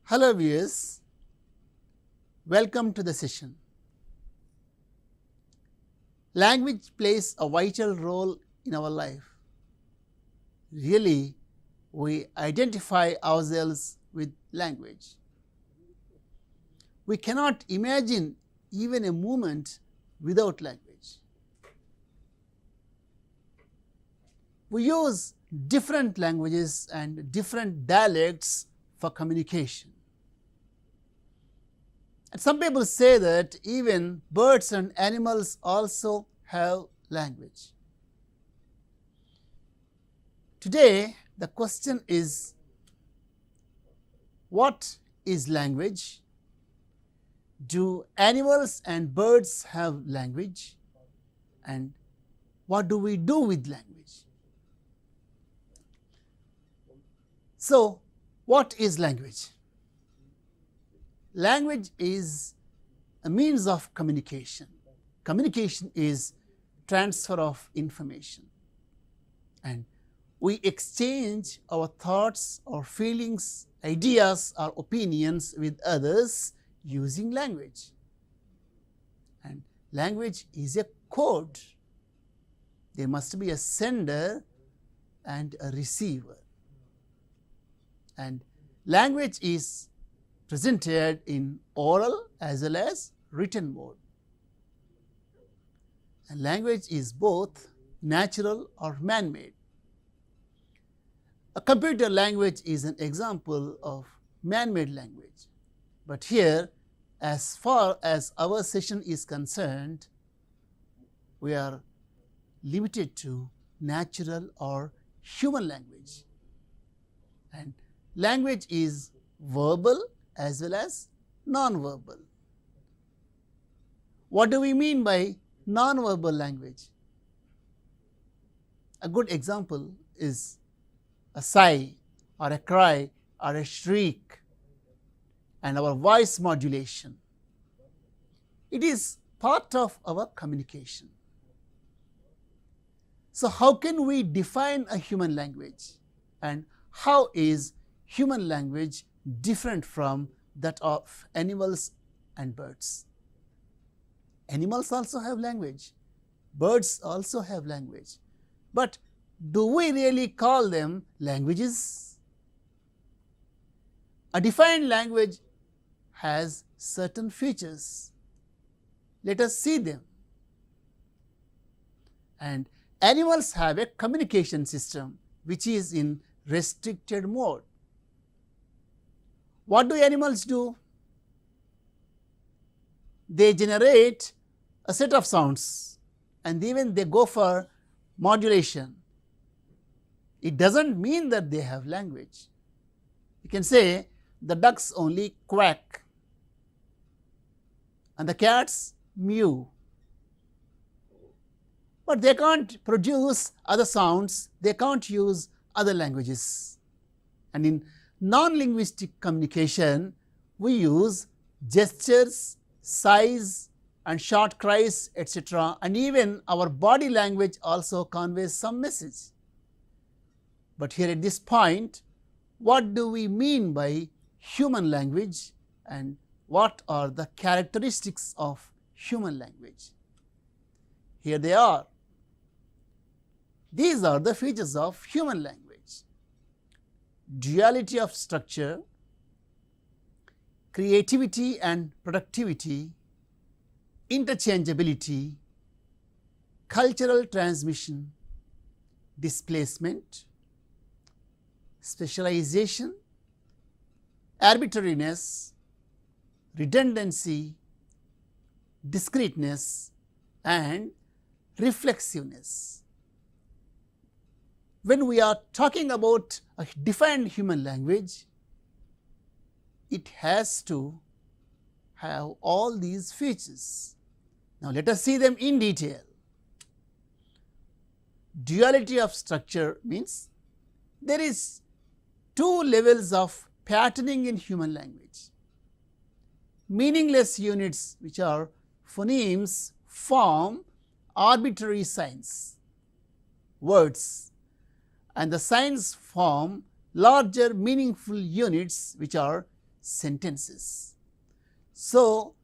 Hello viewers, welcome to the session. Language plays a vital role in our life. Really, we identify ourselves with language. We cannot imagine even a moment without language. We use different languages and different dialects for communication. And some people say that even birds and animals also have language. Today, the question is, what is language? Do animals and birds have language? And what do we do with language? So, what is language? Language is a means of communication. Communication is transfer of information. And we exchange our thoughts, our feelings, ideas, or opinions with others using language. And language is a code. There must be a sender and a receiver. And language is presented in oral as well as written mode. And language is both natural or man-made. A computer language is an example of man-made language. But here, as far as our session is concerned, we are limited to natural or human language. And language is verbal as well as non-verbal. What do we mean by non-verbal language? A good example is a sigh or a cry or a shriek and our voice modulation. It is part of our communication. So, how can we define a human language, and how is human language different from that of animals and birds? Animals also have language, birds also have language, but do we really call them languages? A defined language has certain features. Let us see them. And animals have a communication system which is in restricted mode. What do animals do? They generate a set of sounds and even they go for modulation. It doesn't mean that they have language. You can say the ducks only quack and the cats mew. But they can't produce other sounds, they can't use other languages. And in non-linguistic communication, we use gestures, sighs and short cries, etc. And even our body language also conveys some message. But here at this point, what do we mean by human language and what are the characteristics of human language? Here they are. These are the features of human language. Duality of structure, creativity and productivity, interchangeability, cultural transmission, displacement, specialization, arbitrariness, redundancy, discreteness and reflexiveness. When we are talking about a defined human language, it has to have all these features. Now, let us see them in detail. Duality of structure means there is two levels of patterning in human language. Meaningless units, which are phonemes, form arbitrary signs, words, and the signs form larger meaningful units which are sentences. So,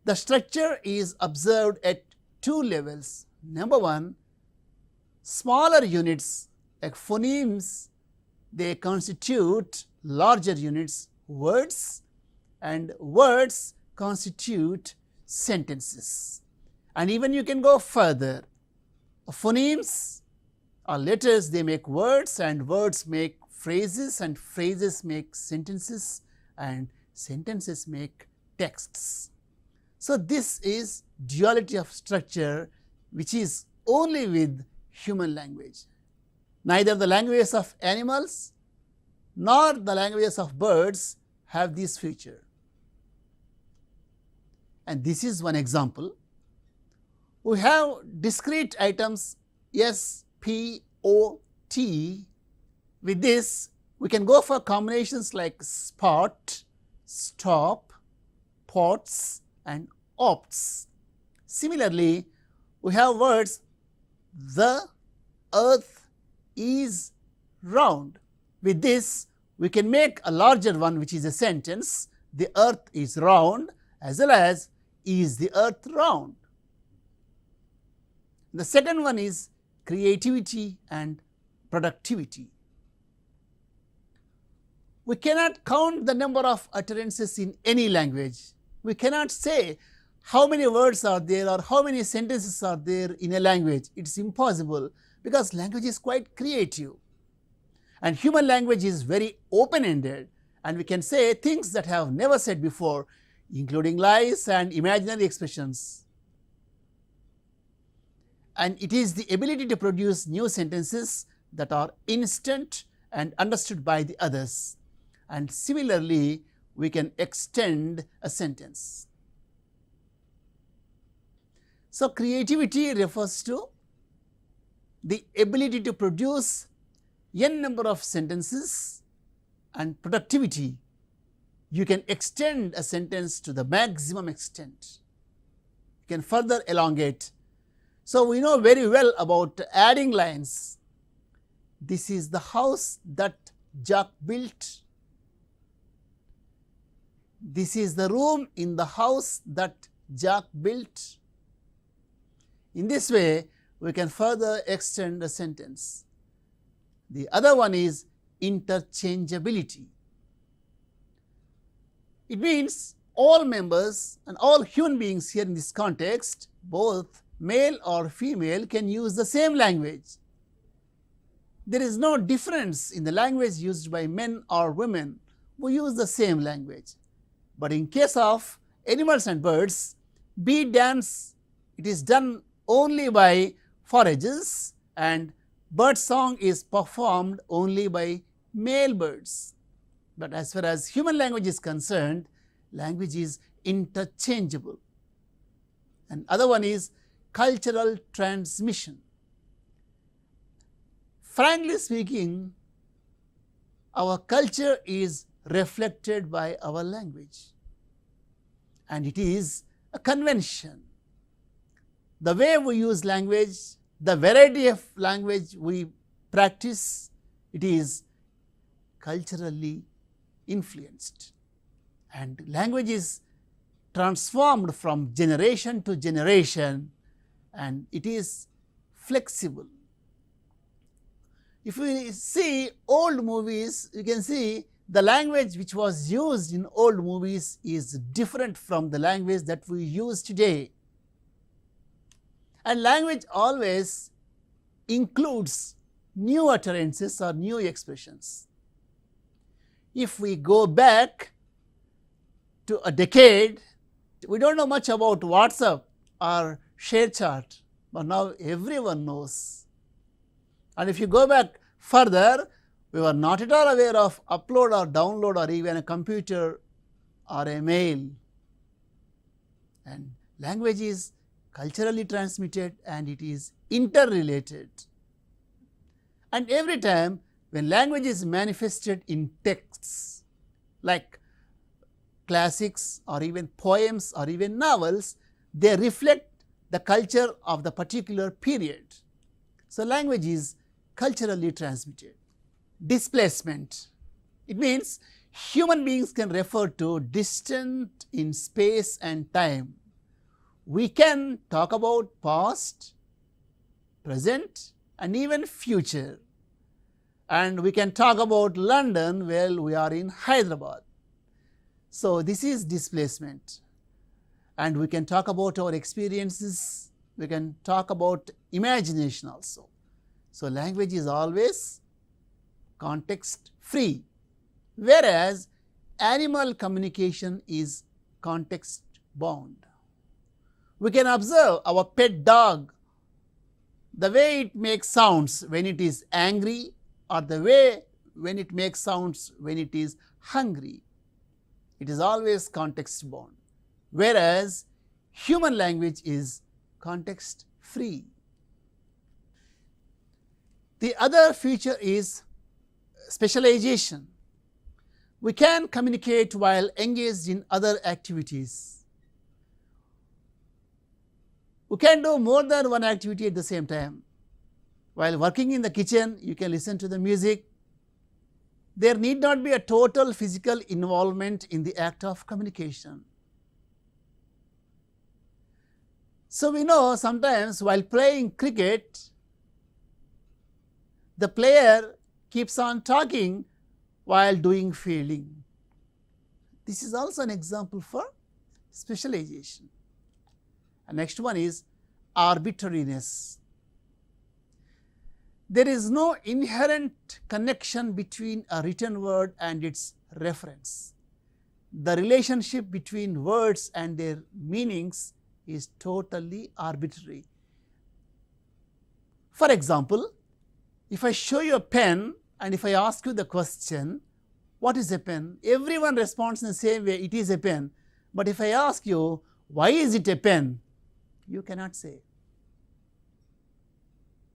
the structure is observed at two levels. Number one, smaller units like phonemes, they constitute larger units, words, and words constitute sentences. And even you can go further. Phonemes or letters, they make words, and words make phrases, and phrases make sentences, and sentences make texts. So, this is duality of structure which is only with human language. Neither the languages of animals nor the languages of birds have this feature. And this is one example. We have discrete items S, P, O, T. With this, we can go for combinations like spot, stop, pots, and opts. Similarly, we have words the earth is round. With this, we can make a larger one which is a sentence, the earth is round, as well as is the earth round. The second one is creativity and productivity. We cannot count the number of utterances in any language. We cannot say how many words are there or how many sentences are there in a language. It is impossible, because language is quite creative. And human language is very open-ended, and we can say things that have never said before, including lies and imaginary expressions. And it is the ability to produce new sentences that are instant and understood by the others. And similarly, we can extend a sentence. So, creativity refers to the ability to produce n number of sentences, and productivity, you can extend a sentence to the maximum extent. You can further elongate. So, we know very well about adding lines. This is the house that Jack built. This is the room in the house that Jack built. In this way, we can further extend a sentence. The other one is interchangeability. It means all members and all human beings here in this context, both male or female, can use the same language. There is no difference in the language used by men or women. We use the same language. But in case of animals and birds, bee dance, it is done only by foragers, and bird song is performed only by male birds. But as far as human language is concerned, language is interchangeable. And other one is cultural transmission. Frankly speaking, our culture is reflected by our language, and it is a convention. The way we use language, the variety of language we practice, it is culturally influenced, and language is transformed from generation to generation, and it is flexible. If we see old movies, you can see the language which was used in old movies is different from the language that we use today. And language always includes new utterances or new expressions. If we go back to a decade, we don't know much about WhatsApp or ShareChat, but now everyone knows. And if you go back further, we were not at all aware of upload or download or even a computer or a mail. And language is culturally transmitted, and it is interrelated. And every time when language is manifested in texts like classics or even poems or even novels, they reflect the culture of the particular period. So, language is culturally transmitted. Displacement, it means human beings can refer to distant in space and time. We can talk about past, present and even future. And we can talk about London while we are in Hyderabad. So this is displacement. And we can talk about our experiences, we can talk about imagination also. So language is always context free, whereas animal communication is context bound. We can observe our pet dog, the way it makes sounds when it is angry or the way when it makes sounds when it is hungry. It is always context bound, whereas human language is context free. The other feature is specialization. We can communicate while engaged in other activities. We can do more than one activity at the same time. While working in the kitchen, you can listen to the music. There need not be a total physical involvement in the act of communication. So we know sometimes while playing cricket, the player keeps on talking while doing fielding. This is also an example for specialization. And next one is arbitrariness. There is no inherent connection between a written word and its reference. The relationship between words and their meanings is totally arbitrary. For example, if I show you a pen and if I ask you the question, what is a pen? Everyone responds in the same way, it is a pen. But if I ask you, why is it a pen? You cannot say.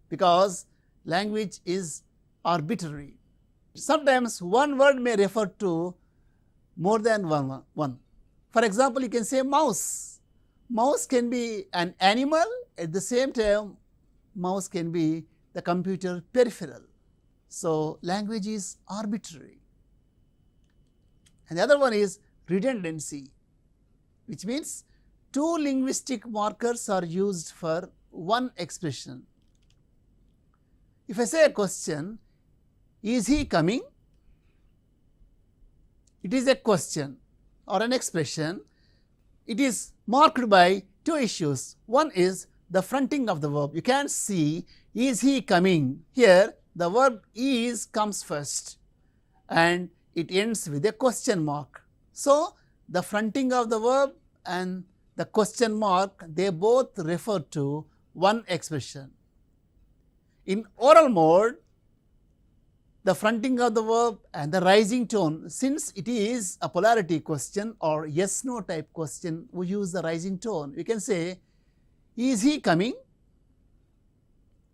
Because language is arbitrary. Sometimes one word may refer to more than one. For example, you can say mouse. Mouse can be an animal, at the same time mouse can be the computer peripheral. So language is arbitrary. And the other one is redundancy, which means two linguistic markers are used for one expression. If I say a question, is he coming? It is a question or an expression. It is marked by two issues. One is the fronting of the verb. You can see, is he coming? Here the verb is comes first and it ends with a question mark. So the fronting of the verb and the question mark, they both refer to one expression. In oral mode, the fronting of the verb and the rising tone, since it is a polarity question or yes no type question, we use the rising tone. We can say, is he coming?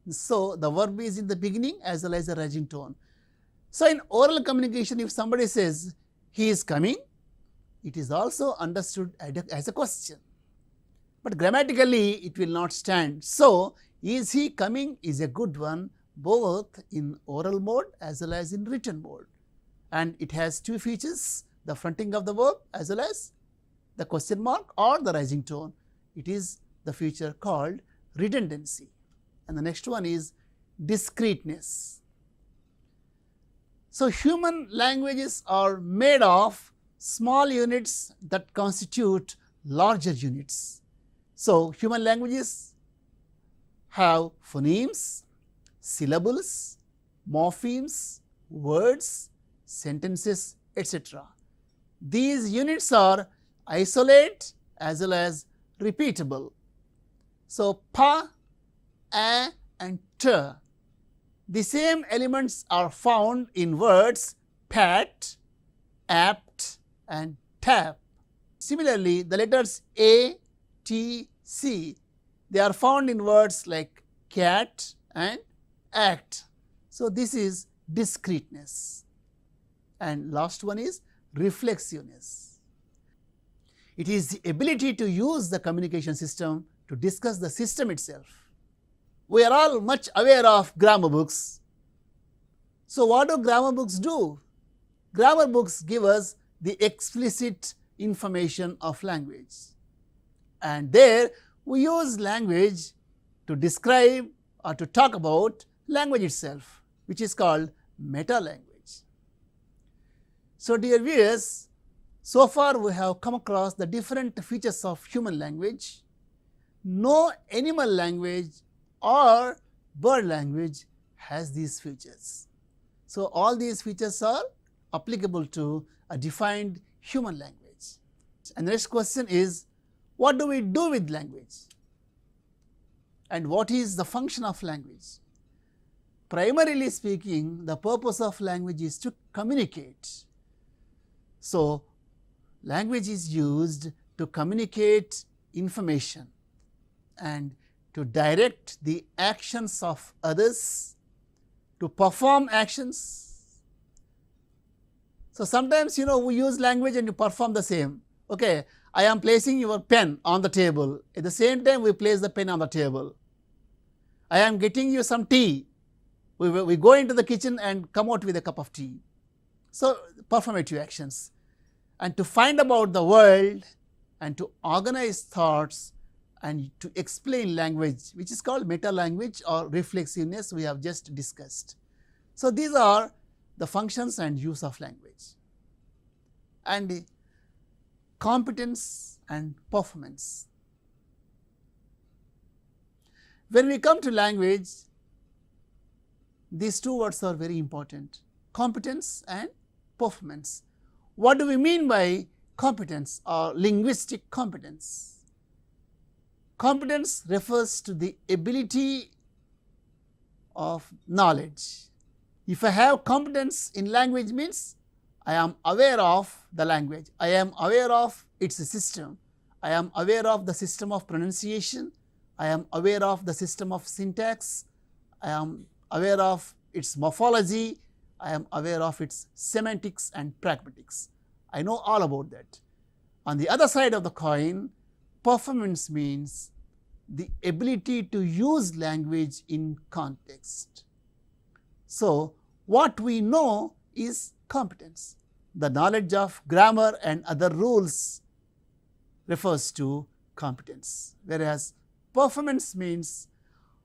So the verb is in the beginning as well as the rising tone. So in oral communication, if somebody says he is coming, it is also understood as a question. But grammatically it will not stand. So is he coming is a good one, both in oral mode as well as in written mode. And it has two features, the fronting of the verb as well as the question mark or the rising tone. It is the feature called redundancy. And the next one is discreteness. So human languages are made of small units that constitute larger units. So human languages have phonemes, syllables, morphemes, words, sentences, etc. These units are isolate as well as repeatable. So pa, a and t. The same elements are found in words pat, apt and tap. Similarly, the letters A, T, C, they are found in words like cat and act. So this is discreteness. And last one is reflexiveness. It is the ability to use the communication system to discuss the system itself. We are all much aware of grammar books. So what do grammar books do? grammar books give us the explicit information of language, and there we use language to describe or to talk about language itself, which is called meta language. So, dear viewers, so far we have come across the different features of human language. No animal language or bird language has these features. So, all these features are applicable to a defined human language. And the next question is, what do we do with language? And what is the function of language? Primarily speaking, the purpose of language is to communicate. So, language is used to communicate information and to direct the actions of others, to perform actions. So, sometimes we use language and you perform the same. Okay, I am placing your pen on the table. At the same time, we place the pen on the table. I am getting you some tea. We go into the kitchen and come out with a cup of tea. So, performative actions. And to find about the world and to organize thoughts and to explain language, which is called meta language or reflexiveness, we have just discussed. So, these are the functions and use of language. And competence and performance. When we come to language, these two words are very important: competence and performance. What do we mean by competence or linguistic competence? Competence refers to the ability of knowledge. If I have competence in language, means I am aware of the language, I am aware of its system, I am aware of the system of pronunciation, I am aware of the system of syntax, I am aware of its morphology, I am aware of its semantics and pragmatics. I know all about that. On the other side of the coin, performance means the ability to use language in context. So, what we know is competence. The knowledge of grammar and other rules refers to competence, whereas performance means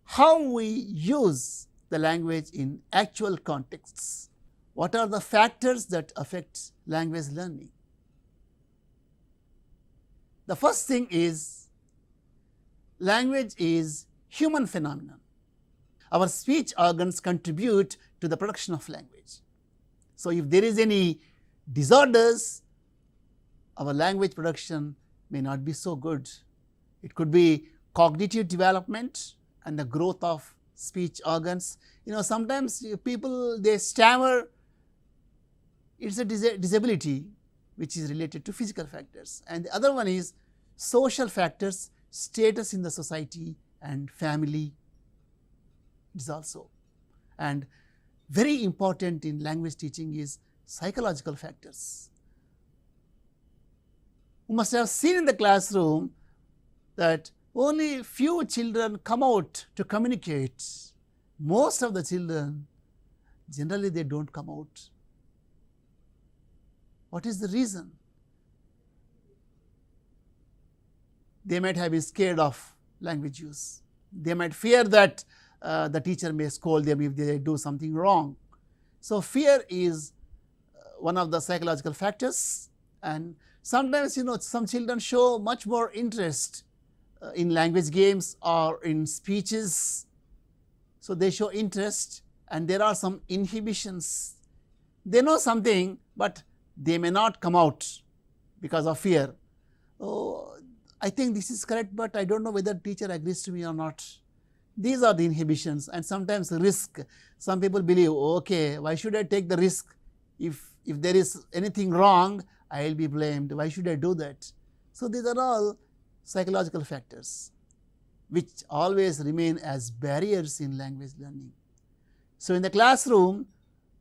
how we use the language in actual contexts. What are the factors that affect language learning? The first thing is, language is human phenomenon. Our speech organs contribute to the production of language. So, if there is any disorders, our language production may not be so good. It could be cognitive development and the growth of speech organs. Sometimes people, they stammer. It's a disability which is related to physical factors, and the other one is social factors, status in the society and family is also. And very important in language teaching is psychological factors. You must have seen in the classroom that only few children come out to communicate. Most of the children, generally they don't come out. What is the reason? They might have been scared of language use. They might fear that the teacher may scold them if they do something wrong. So, fear is one of the psychological factors, and sometimes some children show much more interest in language games or in speeches. So, they show interest and there are some inhibitions. They know something, but they may not come out because of fear. Oh, I think this is correct, but I don't know whether teacher agrees to me or not. These are the inhibitions, and sometimes risk. Some people believe, okay, why should I take the risk? If there is anything wrong, I will be blamed. Why should I do that? So, these are all psychological factors which always remain as barriers in language learning. So, in the classroom,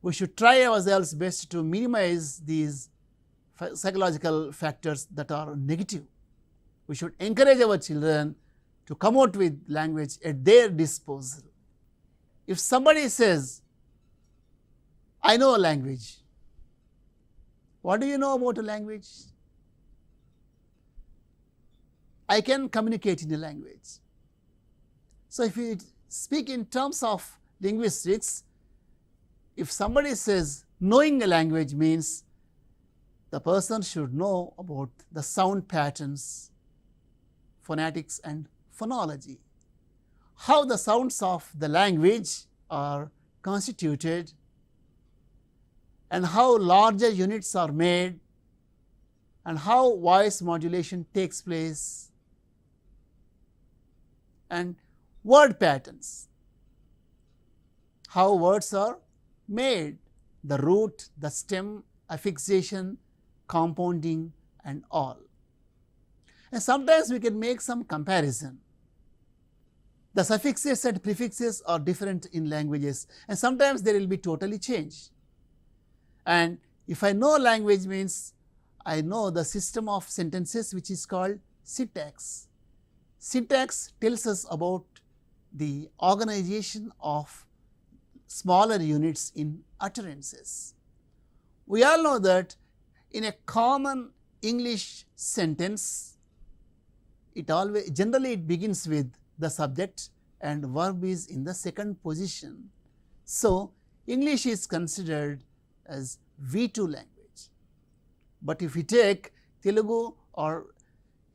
we should try ourselves best to minimize these psychological factors that are negative. We should encourage our children to come out with language at their disposal. If somebody says, I know a language, What do you know about a language? I can communicate in a language. So, if you speak in terms of linguistics, if somebody says knowing a language means the person should know about the sound patterns, phonetics and phonology, how the sounds of the language are constituted, and how larger units are made, and how voice modulation takes place, and word patterns, how words are made, the root, the stem, affixation, compounding and all. And sometimes we can make some comparison. The suffixes and prefixes are different in languages, and sometimes they will be totally changed. And if I know language means I know the system of sentences which is called syntax. Syntax tells us about the organization of smaller units in utterances. We all know that in a common English sentence, generally it begins with the subject and verb is in the second position. So, English is considered as V2 language. But if we take Telugu or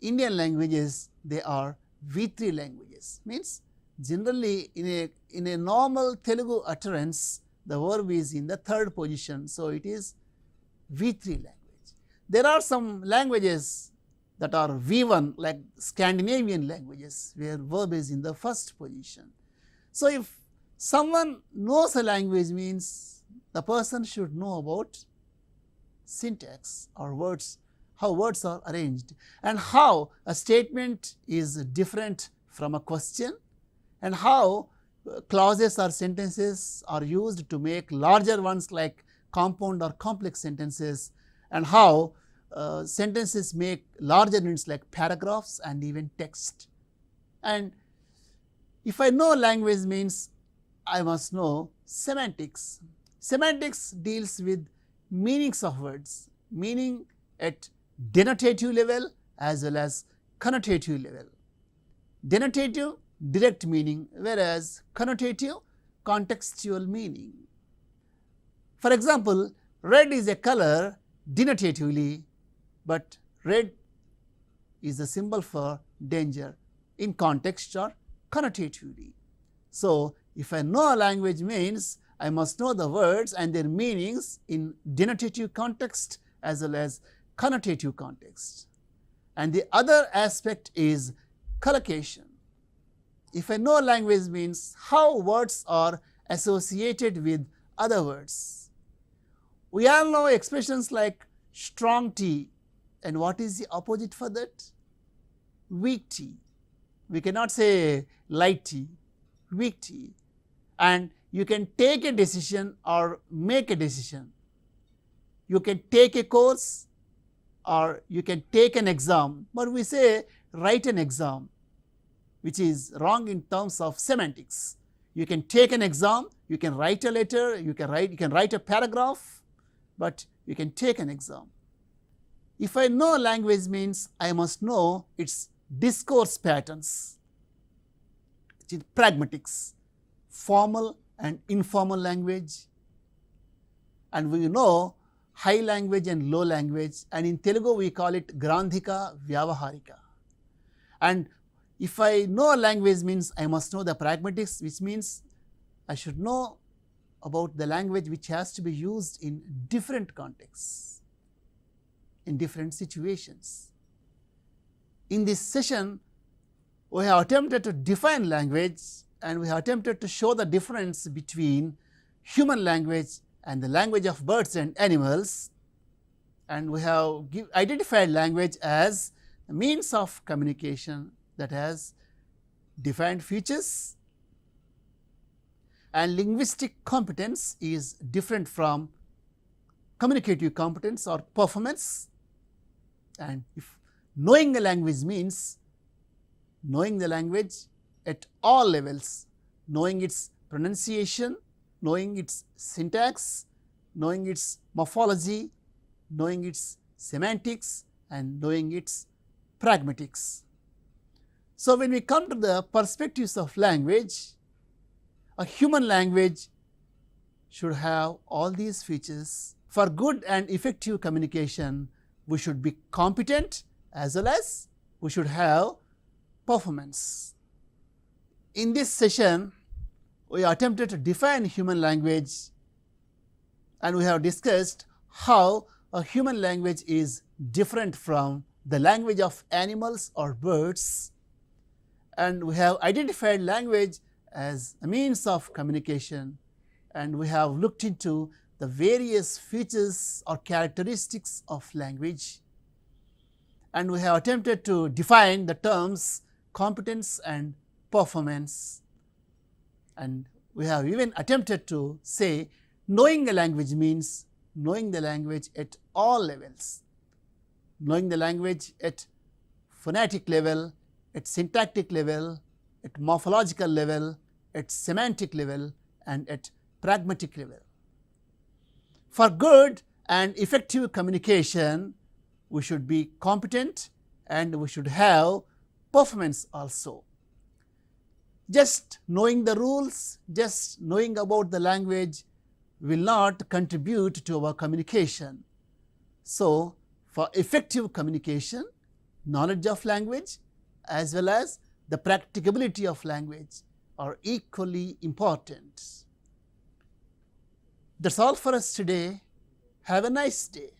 Indian languages, they are V3 languages. Means generally in a normal Telugu utterance, the verb is in the third position. So, it is V3 language. There are some languages that are V1 like Scandinavian languages where verb is in the first position. So, if someone knows a language means the person should know about syntax or words, how words are arranged and how a statement is different from a question and how clauses or sentences are used to make larger ones like compound or complex sentences and how sentences make larger units like paragraphs and even text. And if I know language means I must know semantics. Semantics deals with meanings of words, meaning at denotative level as well as connotative level. Denotative direct meaning, whereas connotative contextual meaning. For example, red is a color denotatively, but red is a symbol for danger in context or connotatively. So, if I know a language means I must know the words and their meanings in denotative context as well as connotative context. And the other aspect is collocation. If I know language means how words are associated with other words. We all know expressions like strong tea, and what is the opposite for that? Weak tea. We cannot say light tea, weak tea. And you can take a decision or make a decision. You can take a course or you can take an exam, but we say write an exam, which is wrong in terms of semantics. You can take an exam, you can write a letter, you can write a paragraph, but you can take an exam. If I know language means I must know its discourse patterns, which is pragmatics, formal and informal language, and we know high language and low language, and in Telugu we call it Grandhika Vyavaharika. And if I know a language means I must know the pragmatics, which means I should know about the language which has to be used in different contexts, in different situations. In this session, we have attempted to define language and we have attempted to show the difference between human language and the language of birds and animals, and we have identified language as a means of communication that has defined features, and linguistic competence is different from communicative competence or performance. And if knowing a language means knowing the language at all levels, knowing its pronunciation, knowing its syntax, knowing its morphology, knowing its semantics and knowing its pragmatics. So, when we come to the perspectives of language, a human language should have all these features. For good and effective communication, we should be competent as well as we should have performance. In this session, we attempted to define human language, and we have discussed how a human language is different from the language of animals or birds, and we have identified language as a means of communication, and we have looked into the various features or characteristics of language, and we have attempted to define the terms competence and performance, and we have even attempted to say knowing a language means knowing the language at all levels, knowing the language at phonetic level, at syntactic level, at morphological level, at semantic level, and at pragmatic level. For good and effective communication, we should be competent and we should have performance also. Just knowing the rules, just knowing about the language will not contribute to our communication. So, for effective communication, knowledge of language as well as the practicability of language are equally important. That's all for us today. Have a nice day.